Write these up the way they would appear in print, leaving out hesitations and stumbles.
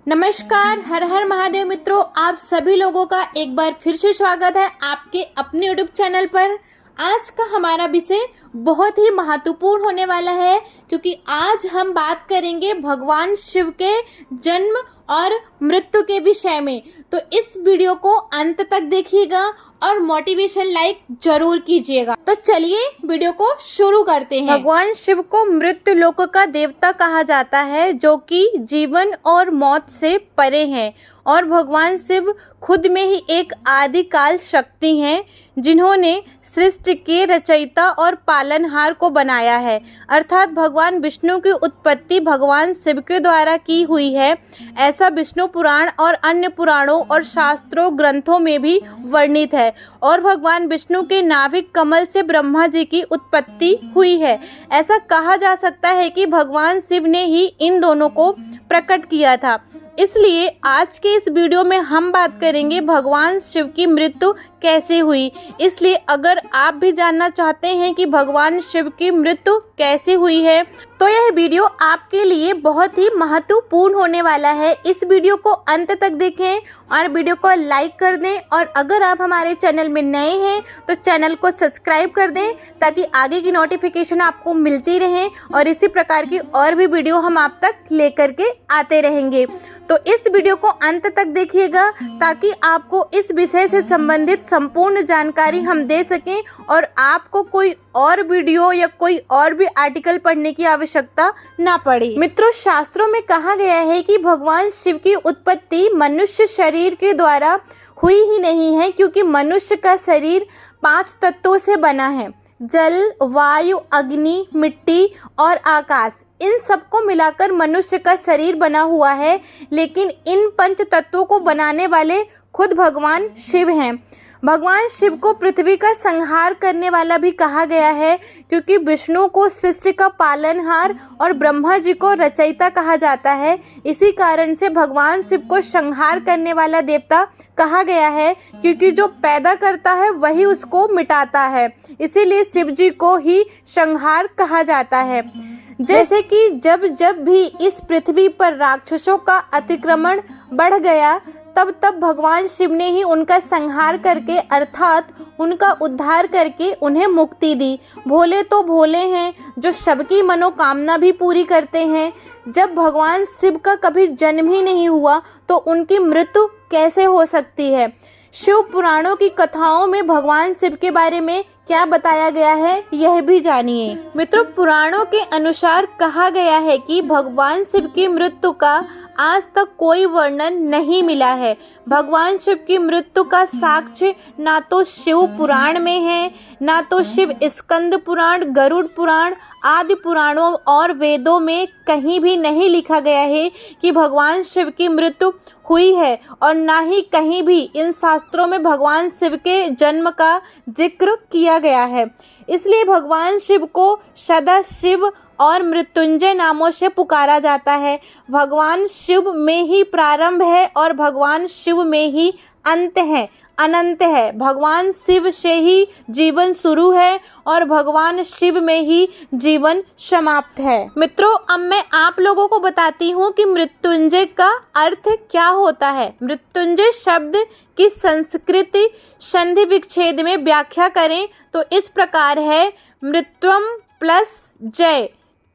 नमस्कार, हर हर महादेव मित्रों, आप सभी लोगों का एक बार फिर से स्वागत है आपके अपने यूट्यूब चैनल पर। आज का हमारा विषय बहुत ही महत्वपूर्ण होने वाला है क्योंकि आज हम बात करेंगे भगवान शिव के जन्म और मृत्यु के विषय में। तो इस वीडियो को अंत तक देखिएगा और मोटिवेशन लाइक जरूर कीजिएगा। तो चलिए वीडियो को शुरू करते हैं। भगवान शिव को मृत्यु लोक का देवता कहा जाता है, जो कि जीवन और मौत से परे हैं, और भगवान शिव खुद में ही एक आदिकाल शक्ति हैं, जिन्होंने सृष्टि के रचयिता और पालनहार को बनाया है। अर्थात भगवान विष्णु की उत्पत्ति भगवान शिव के द्वारा की हुई है। ऐसा विष्णु पुराण और अन्य पुराणों और शास्त्रों ग्रंथों में भी वर्णित है। और भगवान विष्णु के नाभिक कमल से ब्रह्मा जी की उत्पत्ति हुई है। ऐसा कहा जा सकता है कि भगवान शिव ने ही इन दोनों को प्रकट किया था। इसलिए आज के इस वीडियो में हम बात करेंगे भगवान शिव की मृत्यु कैसे हुई। इसलिए अगर आप भी जानना चाहते हैं कि भगवान शिव की मृत्यु कैसे हुई है, तो यह वीडियो आपके लिए बहुत ही महत्वपूर्ण होने वाला है। इस वीडियो को अंत तक देखें और वीडियो को लाइक कर दें, और अगर आप हमारे चैनल में नए हैं तो चैनल को सब्सक्राइब कर दें ताकि आगे की नोटिफिकेशन आपको मिलती रहे और इसी प्रकार की और भी वीडियो हम आप तक लेकर के आते रहेंगे। तो इस वीडियो को अंत तक देखिएगा ताकि आपको इस विषय से संबंधित संपूर्ण जानकारी हम दे सकें और आपको कोई और वीडियो या कोई और भी आर्टिकल पढ़ने की आवश्यकता ना पड़े। मित्रों, शास्त्रों में कहा गया है कि भगवान शिव की उत्पत्ति मनुष्य शरीर के द्वारा हुई ही नहीं है, क्योंकि मनुष्य का शरीर 5 तत्वों से बना है। जल, वायु, अग्नि, मिट्टी और आकाश, इन सबको मिलाकर मनुष्य का शरीर बना हुआ है। लेकिन इन 5 तत्वों को बनाने वाले खुद भगवान शिव हैं। भगवान शिव को पृथ्वी का संहार करने वाला भी कहा गया है, क्योंकि विष्णु को सृष्टि का पालनहार और ब्रह्मा जी को रचयिता कहा जाता है। इसी कारण से भगवान शिव को संहार करने वाला देवता कहा गया है, क्योंकि जो पैदा करता है वही उसको मिटाता है। इसीलिए शिव जी को ही संहार कहा जाता है। जैसे कि जब जब भी इस पृथ्वी पर राक्षसों का अतिक्रमण बढ़ गया, तब तब भगवान शिव ने ही उनका संहार करके अर्थात उनका उद्धार करके उन्हें मुक्ति दी। भोले तो भोले हैं, जो सबकी मनोकामना भी पूरी करते हैं। जब भगवान शिव का कभी जन्म ही नहीं हुआ तो उनकी मृत्यु कैसे हो सकती है। शिव पुराणों की कथाओं में भगवान शिव के बारे में क्या बताया गया है, यह भी जानिए। मित्रों, पुराणों के अनुसार कहा गया है कि भगवान शिव की मृत्यु का आज तक कोई वर्णन नहीं मिला है। भगवान शिव की मृत्यु का साक्ष्य ना तो शिव पुराण में है, ना तो शिव स्कंद पुराण, गरुड़ पुराण आदि पुराणों और वेदों में कहीं भी नहीं लिखा गया है कि भगवान शिव की मृत्यु हुई है, और ना ही कहीं भी इन शास्त्रों में भगवान शिव के जन्म का जिक्र किया गया है। इसलिए भगवान शिव को सदा शिव और मृत्युंजय नामों से पुकारा जाता है। भगवान शिव में ही प्रारंभ है और भगवान शिव में ही अंत है, अनंत है। भगवान शिव से ही जीवन शुरू है और भगवान शिव में ही जीवन समाप्त है। मित्रों, अब मैं आप लोगों को बताती हूँ कि मृत्युंजय का अर्थ क्या होता है। मृत्युंजय शब्द की संस्कृति संधि विच्छेद में व्याख्या करें तो इस प्रकार है, मृत्युम प्लस जय,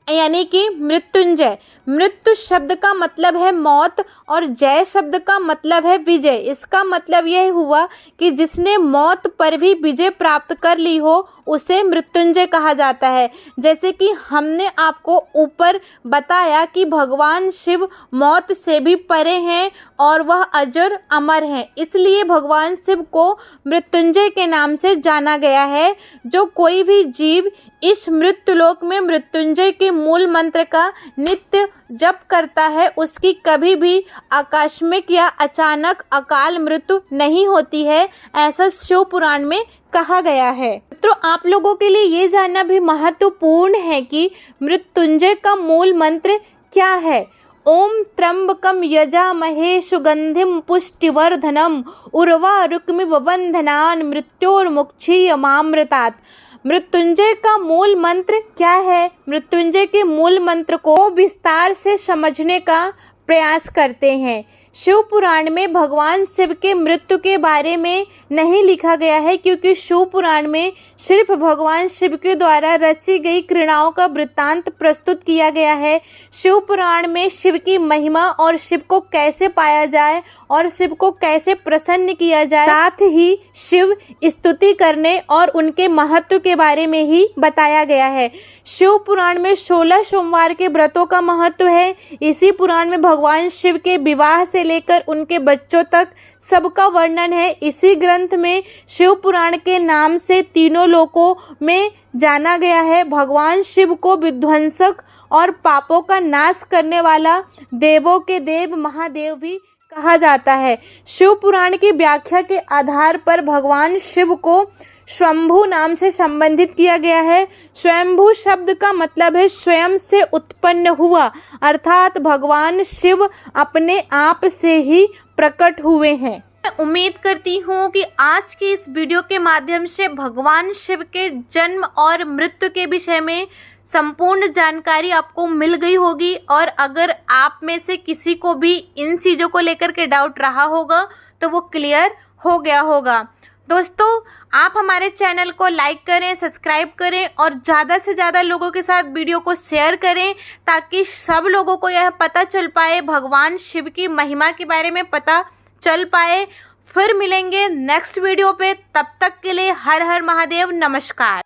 यानी कि मृत्युंजय। मृत्यु शब्द का मतलब है मौत और जय शब्द का मतलब है विजय। इसका मतलब यह हुआ कि जिसने मौत पर भी विजय प्राप्त कर ली हो उसे मृत्युंजय कहा जाता है। जैसे कि हमने आपको ऊपर बताया कि भगवान शिव मौत से भी परे हैं और वह अजर अमर हैं, इसलिए भगवान शिव को मृत्युंजय के नाम से जाना गया है। जो कोई भी जीव इस मृत्युलोक में मृत्युंजय के मूल मंत्र का नित्य जप करता है, उसकी कभी भी आकस्मिक या अचानक अकाल मृत्यु नहीं होती है, ऐसा शिव पुराण में कहा गया है। तो आप लोगों के लिए ये जानना भी महत्वपूर्ण है कि मृत्युंजय का मूल मंत्र क्या है। ओम त्र्यंबकम यजामहे सुगंधिम पुष्टिवर्धनम उर्वारुकमिव बंधनान् मृत्योर्मुक्षीयमामृतात्। मृत्युंजय का मूल मंत्र क्या है? मृत्युंजय के मूल मंत्र को विस्तार से समझने का प्रयास करते हैं। शिव पुराण में भगवान शिव के मृत्यु के बारे में नहीं लिखा गया है, क्योंकि शिव पुराण में सिर्फ भगवान शिव के द्वारा रची गई क्रीड़ाओं का वृत्तांत प्रस्तुत किया गया है। शिव पुराण में शिव की महिमा और शिव को कैसे पाया जाए और शिव को कैसे प्रसन्न किया जाए, साथ ही शिव स्तुति करने और उनके महत्व के बारे में ही बताया गया है। शिव पुराण में 16 सोमवार के व्रतों का महत्व है। इसी पुराण में भगवान शिव के विवाह से लेकर उनके बच्चों तक सबका वर्णन है। इसी ग्रंथ में शिव पुराण के नाम से तीनों लोकों में जाना गया है। भगवान शिव को विध्वंसक और पापों का नाश करने वाला, देवों के देव महादेव भी कहा जाता है। शिव पुराण की व्याख्या के आधार पर भगवान शिव को स्वयंभू नाम से संबंधित किया गया है। स्वयंभू शब्द का मतलब है स्वयं से उत्पन्न हुआ, अर्थात भगवान शिव अपने आप से ही प्रकट हुए हैं। मैं उम्मीद करती हूँ कि आज की इस वीडियो के माध्यम से भगवान शिव के जन्म और मृत्यु के विषय में संपूर्ण जानकारी आपको मिल गई होगी, और अगर आप में से किसी को भी इन चीज़ों को लेकर के डाउट रहा होगा तो वो क्लियर हो गया होगा। दोस्तों, आप हमारे चैनल को लाइक करें, सब्सक्राइब करें और ज़्यादा से ज़्यादा लोगों के साथ वीडियो को शेयर करें, ताकि सब लोगों को यह पता चल पाए, भगवान शिव की महिमा के बारे में पता चल पाए। फिर मिलेंगे नेक्स्ट वीडियो पे, तब तक के लिए हर हर महादेव, नमस्कार।